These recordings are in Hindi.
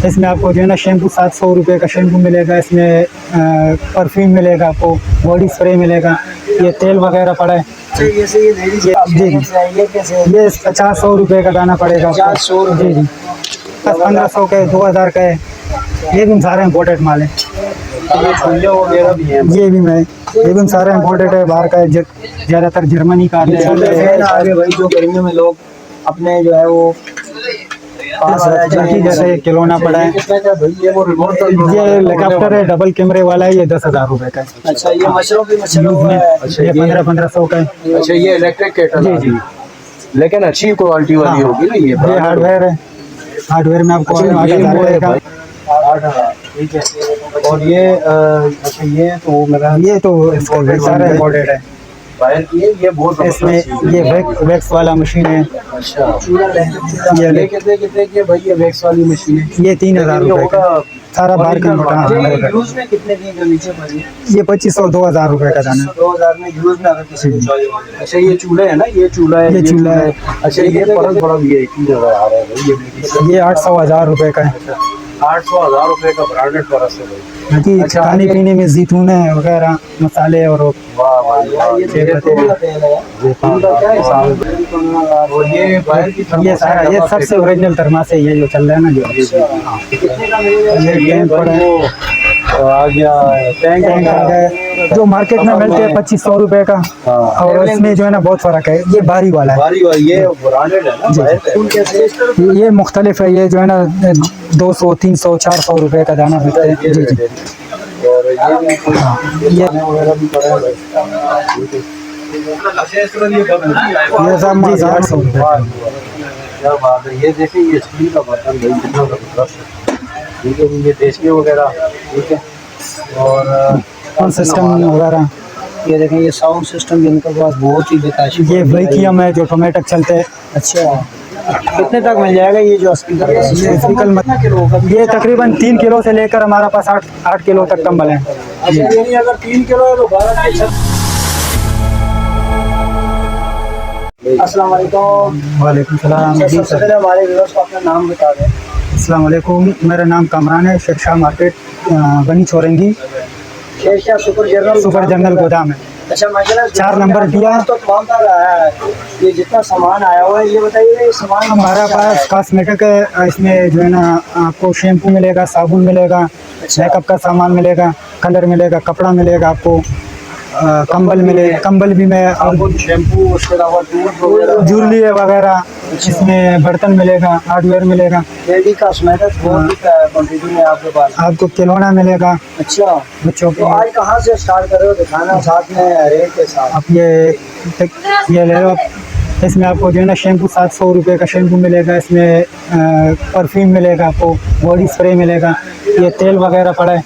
इसमें आपको जो है ना शैम्पू 700 रुपये का शैम्पू मिलेगा, इसमें परफ्यूम मिलेगा, आपको बॉडी स्प्रे मिलेगा, ये तेल वगैरह पड़ा है। ये ये 50-100 रुपये का दाना पड़ेगा आपको। जी जी, 1500 का है, 2000 का है, ये भी सारे इम्पोर्टेड माल है। ये भी सारे इम्पोर्टेड है, बाहर का है, ज़्यादातर जर्मनी का आगे भाई जो गर्मियों में लोग अपने जो है वो जैसे ये खिलौना पड़ा है, ये हेलीकॉप्टर है, डबल कैमरे वाला है, ये 10,000 रुपये का है। अच्छा, ये मशरूम है, ये 1500 का है। अच्छा, ये इलेक्ट्रिक केटल जी जी, लेकिन अच्छी क्वालिटी वाली होगी ना। ये हार्डवेयर है, हार्डवेयर में आपको 8,000 रहेगा। ठीक है। और ये अच्छा, ये तो मेरा ये तो सारा इम्पोर्टेड है। ये बहुत इसमें ये वैक्स वाला मशीन है। अच्छा, ये कितने की भाई ये वैक्स वाली मशीन है? ये 3,000 रुपये का, सारा बाहर का यूज में कितने की जो नीचे पड़ी? ये 2500-2000 रुपये का दाना। 2000 में यूज में अगर किसी को चाहिए। अच्छा, ये चूल्हा है ना, ये चूल्हा है, ये चूल्हा है। अच्छा, ये परत बड़ा VIP जगह आ रहा है भाई। ये 800-1000 रुपये का है। 800-1000 रुपए का ब्रांडेड परत है भाई। अच्छा, खाने पीने में जैतून वगैरह मसाले और वाह वाह, ये तेल का तेल है। क्या हिसाब है? और ये बाहर की ये सारा, ये सबसे ओरिजिनल थर्मास है, ये जो चल रहा है ना, जो कितने का मिलेगा? ये टैंक पड़ा है, आ गया टैंक टैंक आ गया, जो मार्केट में मिलते हैं 2500 रुपये का। और इसमें जो है ना बहुत फर्क है, ये बारी वाला है, ये ब्रांडेड है ना। ये मुख्तलिफ है, ये जो है ना 200, 300, 400 रुपये का दाना बिकता है। जी जी, और ये वगैरह भी पड़ा है भाई। ये सब जी 800 रुपये। क्या बात है, ये देखिए ये स्टील का बर्तन भाई कितना जबरदस्त है। ठीक है, ये देसी वगैरह ठीक है। और सिस्टम वगैरह, ये देखें, ये साउंड सिस्टम भी इनके पास बहुत ही बेताशी। ये वैक्यूम है जो ऑटोमेटिक चलते हैं। अच्छा, कितने तक मिल जाएगा ये जो स्पीकर? ये तकरीबन 3 किलो से लेकर हमारा पास 8 किलो तक कम्बल है। अच्छा, यानी अगर 3 किलो है तो 12 के 6। अस्सलाम वालेकुम। वालेकुम सलाम। सबसे पहले हमारे व्यूअर्स को अपना नाम बता दें। अस्सलाम वालेकुम, मेरा नाम कामरान है, शेख शाह मार्केट, बनी चौरंगी, शेख शाह सुपर जनरल गोदाम है। अच्छा, माशाल्लाह 4 नंबर दिया। तो तमाम तरह आया है, ये जितना सामान आया हुआ है, ये बताइए ये सामान हमारा पास कॉस्मेटिक है, इसमें जो है ना आपको शैम्पू मिलेगा, साबुन मिलेगा, मेकअप का सामान मिलेगा, कलर मिलेगा, कपड़ा मिलेगा, आपको कंबल मिलेगा, कंबल भी मैं, शैम्पू, उसके अलावा ज्वेलरी वगैरह, इसमें बर्तन मिलेगा, हार्डवेयर मिलेगा, लेडी कॉस्मेटिक बहुत क्वांटिटी में आपके पास। आपको खिलौना मिलेगा अच्छा, बच्चों तो आज कहाँ से स्टार्ट कर रहे हो दिखाना, साथ में रेट के साथ? आप ये ले लो। इसमें आपको जो है ना शैम्पू 700 रुपये का शैम्पू मिलेगा, इसमें परफ्यूम मिलेगा, आपको बॉडी स्प्रे मिलेगा, ये तेल वगैरह पड़ा है,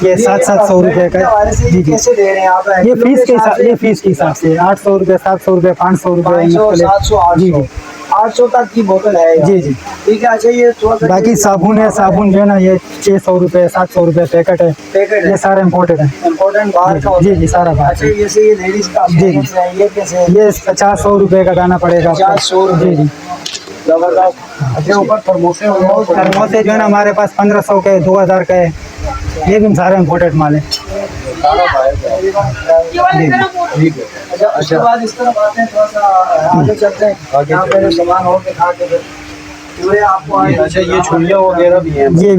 ये 700 रुपये का। जी जी, कैसे दे रहे हैं आप? ये फीस के हिसाब से 800 रुपये, 700 रुपये, 500 रुपये, 700, 800 तक की बोतल है। जी जी, ठीक है। अच्छा, ये बाकी साबुन है, साबुन जो है ना ये 600 रुपये, 700 रुपये पैकेट है, ये सारा इम्पोर्टेड है। इम्पोर्टेंट बाहर का? जी जी, सारा बाहर। अच्छा, ये लेडीज का जी जी, ये कैसे? ये 50-100 रुपये का दाना पड़ेगा। 50-100 रुपये। जी जी, जबरदस्त। अच्छा, ऊपर थर्मोसे थर्मोसे जो है ना हमारे पास 1500 का है, 2000 का है, ये भी सारा इम्पोर्टेड माल है। ठीक है। अच्छा, उसके बाद इस तरफ आते हैं, थोड़ा सा आगे चलते हैं, यहाँ पे सामान और दिखा के पूरे आपको। अच्छा, ये छुरियाँ वगैरह भी हैं? ये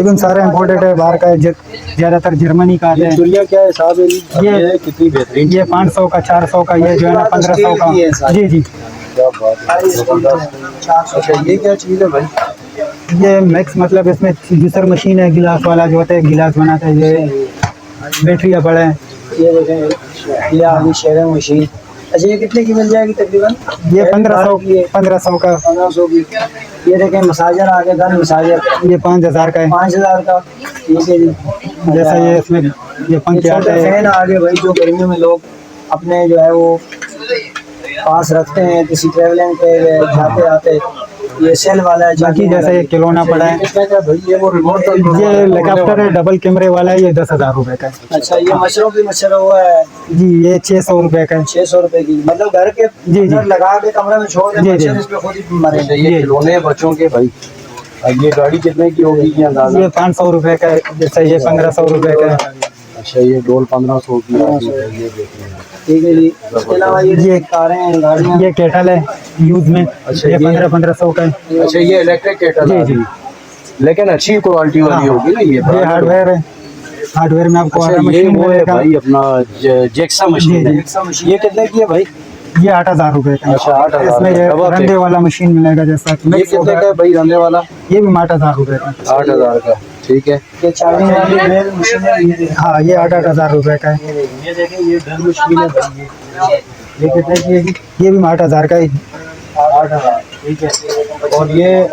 भी सारा इम्पोर्टेड है, बाहर का है, ज़्यादातर जर्मनी का है। छुरियाँ क्या हिसाब है? ये कितनी बेहतरीन, ये 500 का, 400 का, ये जो है ना 1500 का। जी जी, क्या बात है। अच्छा, ये क्या चीज़ है भाई? ये मैक्स, मतलब इसमें जूसर मशीन है, गिलास वाला जो होता है, गिलास बनाता है, ये बैटरियाँ बड़ा है। ये देखें, ये आगे शेयरिंग मशीन। अच्छा, ये कितने की मिल जाएगी तकरीबन? ये 1500 की, 1500 का। 1500 की। ये देखें, मसाजर आगे गन मसाजर, ये 5000 का है। 5000 का। ठीक है जी। जैसा ये इसमें ये पंखे आते हैं, फैन आगे भाई जो गर्मियों में लोग अपने जो है वो पास रखते हैं, किसी ट्रेवलिंग पे जाते आते, ये सेल वाला है। बाकी जैसे ये खिलौना पड़ा है, भाई ये वो रिमोट, ये हेलीकॉप्टर है, डबल कैमरे वाला है, ये 10,000 रुपये का है। अच्छा, ये मच्छरों की मच्छर हुआ है जी, ये 600 रुपये का है। 600 रुपए की, मतलब घर के जी जी, लगा के कमरे में छोड़ दे, जी मच्छर जी, इस पे खुद ही मरेंगे। ये खिलौने बच्चों के भाई ये गाड़ी कितने की होगी ये अंदाजा? ये 500 रुपए का है, जैसे ये 1500 रुपए का है। अच्छा ये डोल 1500 की आती है, ये देखने में। ठीक है जी। इसके अलावा ये कारें हैं, गाड़ियाँ। ये केटल है यूज में, अच्छा, ये ये 1500 का है। अच्छा ये इलेक्ट्रिक केटल जी, है जी। लेकिन अच्छी क्वालिटी वाली हाँ। होगी ना ये? ये हार्डवेयर है, हार्डवेयर में आपको अच्छा आरा ये मशीन वो है मिलेगा। भाई अपना जेक्सा मशीन जी, है। ये कितने की है भाई? ये 8000 रुपए का है। अच्छा, 8000 इसमें ये डबल रंधे ब्रेक। वाला मशीन मिलेगा, जैसा ये मिक्स कितने होगा। का है भाई रंधे वाला? ये भी 8000 रुपए का। 8000 का, ठीक है। ये चार्जिंग वाली ड्रिल मशीन है ये? हाँ, ये 8,000 रुपए का है। ये देखें ये ड्रिल मशीन है भाई, ये कितने की है? ये भी 8000 का है। 8000, ठीक है। और ये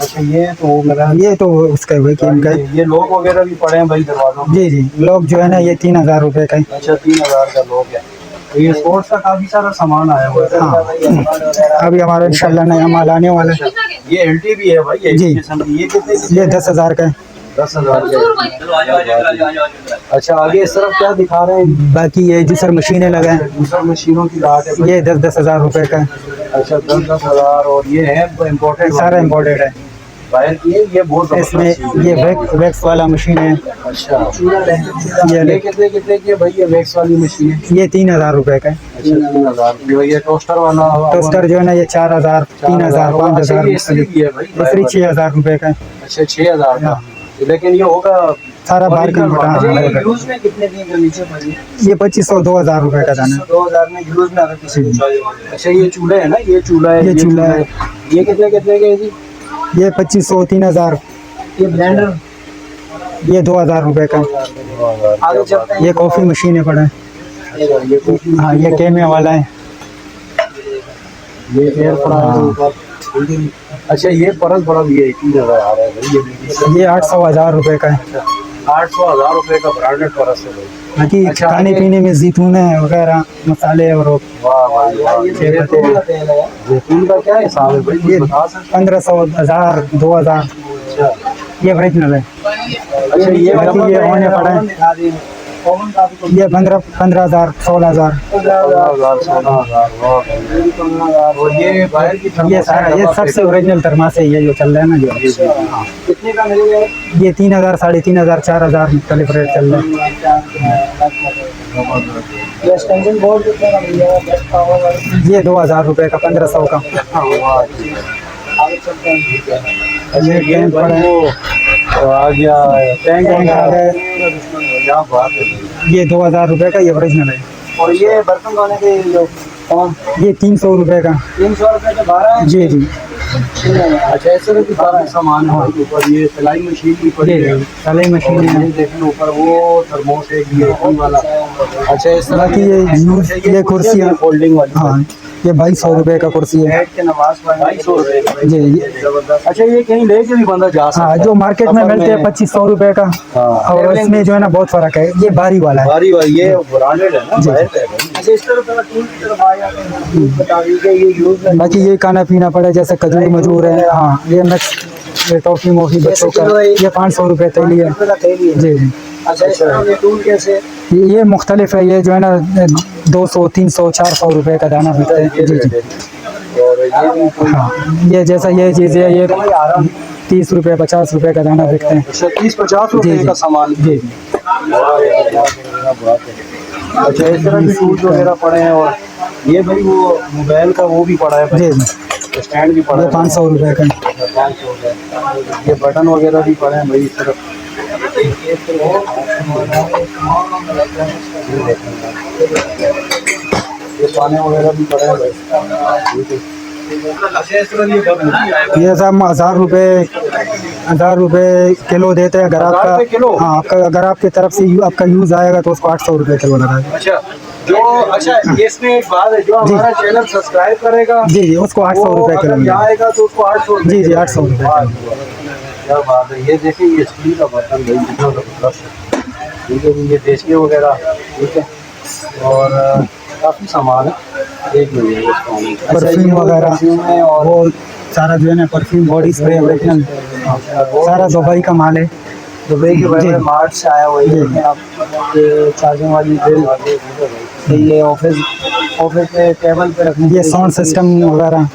अच्छा ये तो वो मेरा ये तो उसका हुआ कि इनका है। ये लोग वगैरह भी पड़े हैं भाई दरवाजों में? जी जी, लोग जो है ना ये 3000 रुपए का है। अच्छा 3000 का लोग है। तो ये स्पोर्ट्स का काफी सारा सामान आया हुआ है। हाँ, अभी हमारा इंशाल्लाह नया माल आने वाला है। ये एलटी भी है भाई, ये जी। किस्म की। ये कितने की? ये 10,000 का है। 10,000 का। अच्छा आगे इस तरफ क्या दिखा रहे हैं? बाकी ये जूसर मशीनें लगाए, दूसरा मशीनों की लाट है भाई। ये 10,000 रुपए का है। अच्छा 10,000। और ये है इम्पोर्टेड? सारा इम्पोर्टेड है। बाहर की है ये बहुत इसमें ये वैक्स वाला मशीन है। अच्छा ये कितने कितने की है भाई ये वैक्स वाली मशीन है? ये 3000 रुपए का है। अच्छा 3000। ये टोस्टर वाला टोस्टर जो है ना ये 4000, 3000, 5000, इसलिए है भाई दूसरी 6000 रुपए का है। अच्छा 6000 का। लेकिन ये होगा सारा बाहर का original यूज में कितने की है नीचे पर? ये 2500, 2000 रुपए का दाना है। 2000 में यूज में अगर किसी को चाहिए। अच्छा ये चूल्हे है ना? ये चूल्हा है, ये चूल्हा है। ये कितने कितने के है जी? ये 2500, 3000, ये ब्लेंडर ये 2000 रुपए का है। आगे चलते हैं। ये कॉफी मशीन है पड़ा है। ये कॉफी, हाँ, ये केमिया वाला है। ये एयर फ्रायर। अच्छा ये परस बड़ा भी है, 3000 आ रहा है भाई। ये 800, 1000 रुपए का है। 800-1000 रुपए का ब्रांडेड परस है भाई। बाकी अच्छा, खाने आगे- पीने में जैतून वगैरह मसाले और वो वाह भाई वाह। जैतून का तेल है? जैतून का क्या हिसाब है भाई, ये कुछ बता सकते 1500, 1000, 2000, हैं? अच्छा ये ओरिजिनल है। अच्छा ये बाकी ये होने पड़ा है। ये 15,000, 16,000, 15,000, 16,000। वाह भाई। और ये बाहर की ये सारा ये सबसे ओरिजिनल थर्मास है, ये जो चल रहा है ना जो कितने का मिलेगा? ये 3000, 3500, 4000 मुख्तलिफ रेट चल रहा है। ये एक्सटेंशन बोर्ड कितने का मिलेगा? ये 2000 रुपए का, 1500 का। आगे चलते हैं। अच्छा ये ये टैंक भाई पड़ा है। वो आ गया टैंक टैंक आ गया। क्या बात है। ये 2000 रुपए का, ये ओरिजिनल है। और ये बर्तन धोने के जो कौन? ये 300 रुपए का। 300 रुपए का 12 है? जी जी अच्छा इस तरह की काफी सामान है भाई। ऊपर ये सिलाई मशीन भी पड़ी है। सिलाई मशीन और है। ये देखें ऊपर वो थर्मोस है, ये वाला। अच्छा इस तरह बाकी ये कुर्सियाँ फोल्डिंग वाली। हाँ, ये 2200 रुपए का कुर्सी है। बैठ के नमाज पढ़ना 250 रुपए। जी जी। जबरदस्त। अच्छा ये कहीं लेके भी बंदा जा सकता हाँ, है? जो मार्केट में मिलते हैं 2500 रुपए का, हाँ। और इसमें जो है ना बहुत फर्क है। ये बारी वाला है। बारी वाली ये ब्रांडेड है ना? बाहर का है भाई। अच्छा इस तरह टूल की तरफ आ जाते हैं, बता दीजिए ये यूज में। बाकी ये खाना पीना पड़ा है, जैसे खजूर मजूर है। हाँ, ये मिक्स, ये टॉफी मोफी बच्चों का, ये 500 रुपए थैली है। जी जी। अच्छा इस तरह ये टूल कैसे? ये मुख्तलिफ है, ये जो है ना 200, 300, 400 रुपए का दाना बिकता है। जी जी। और ये भी कोई हाँ, ये जैसा ये चीज़ है, ये 30 रुपए, 50 रुपए का दाना बिकते हैं। अच्छा 30-50 जी, रुपए जी। का सामान। जी जी। अच्छा इस तरह के शूज वगैरह पड़े हैं। और ये भाई वो मोबाइल का वो भी पड़ा है जी भाई, जी। स्टैंड भी पड़ा ये है। 500 रुपए का है। 500 का। ये बटन वगैरह भी पड़े हैं भाई इस तरफ। ये पाने वगैरह भी पड़े हैं भाई। अच्छा इस तरह ये सब 1000 रुपए किलो देते हैं। अगर 1000 रुपए किलो? आपका, हाँ, अगर आपकी तरफ से आपका यूज आएगा तो उसको 800 रुपए किलो लगाएगा। अच्छा जो अच्छा इसमें एक बात है, जो हमारा चैनल सब्सक्राइब करेगा जी जी, उसको 800 वो रुपए किलो अगर मिलेगा। जाएगा तो उसको 800 जी जी, 800 रुपए वाह, किलो। क्या बात है। ये देखिए ये स्टील का बर्तन भाई कितना जबरदस्त है। ठीक है जी, ये देसी वगैरह ठीक है। और काफ़ी सामान है। एक मिनट इसको हम- अच्छा, परफ्यूम ये वो वगैरह परफ्यूम है और वो सारा जो है ना परफ्यूम, बॉडी स्प्रे, ओरिजिनल सारा दुबई का माल है। दुबई के बड़े जी। बड़े मार्ट से आया हुआ है। ये जी। देखें आप, ये चार्जिंग वाली ड्रिल, ये ऑफिस में टेबल पे रखने के ये लिए साउंड सिस्टम वगैरह,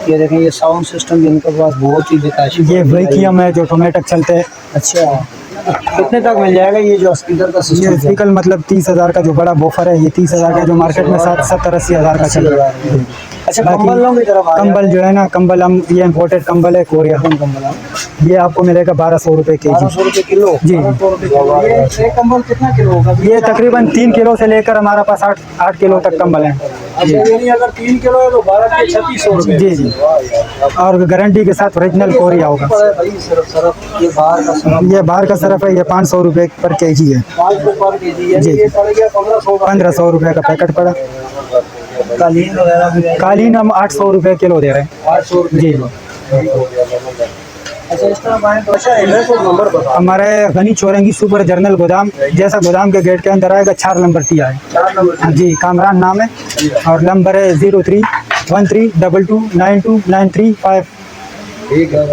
ये देखें, ये साउंड सिस्टम भी इनके पास बहुत ही बेताशी। ये वैक्यूम है जो ऑटोमेटिक चलते हैं। अच्छा, कितने तक मिल जाएगा ये जो स्पीकर का ये सिस्टम? स्पीकर मतलब 30,000 का जो बड़ा बॉफर है, ये 30,000 का, जो मार्केट में 70-80 हज़ार का चल रहा है। अच्छा, बाकी कंबलों की तरफ आ कंबल जो है ना, कंबल हम ये इम्पोर्टेड कंबल है कोरिया। कंबल ये आपको मिलेगा 1200 रुपये के जी। 1200 रुपये किलो? जी। 1200 रुपये किलो। ये कंबल कितना किलो होगा? ये तकरीबन 3 किलो से लेकर हमारे पास 8 किलो तक कंबल है। अच्छा, यानी अगर 3 किलो है तो 12 के 3600 रुपये। जी जी, और गारंटी के साथ ओरिजिनल कोरिया होगा। भाई सरफ ये बाहर का सरफ, ये बाहर का सरफ है, ये 500 रुपये पर के जी है। 500 पर केजी, यानी जी। ये पड़ गया 1500 का। 1500 रुपये का पैकेट पड़ा। कालीन वगैरह भी है? कालीन हम 800 रुपये किलो दे रहे हैं। 800 रुपये जी। किलो। अच्छा, इस तरह आए तो अच्छा एड्रेस और नंबर बता। हमारे गनी चौरंगी सुपर जर्नल गोदाम, जैसा गोदाम के गेट के अंदर आएगा 4 नंबर टी है। 4 नंबर। जी, कामरान नाम है, और नंबर है 0313229293 5। ठीक है।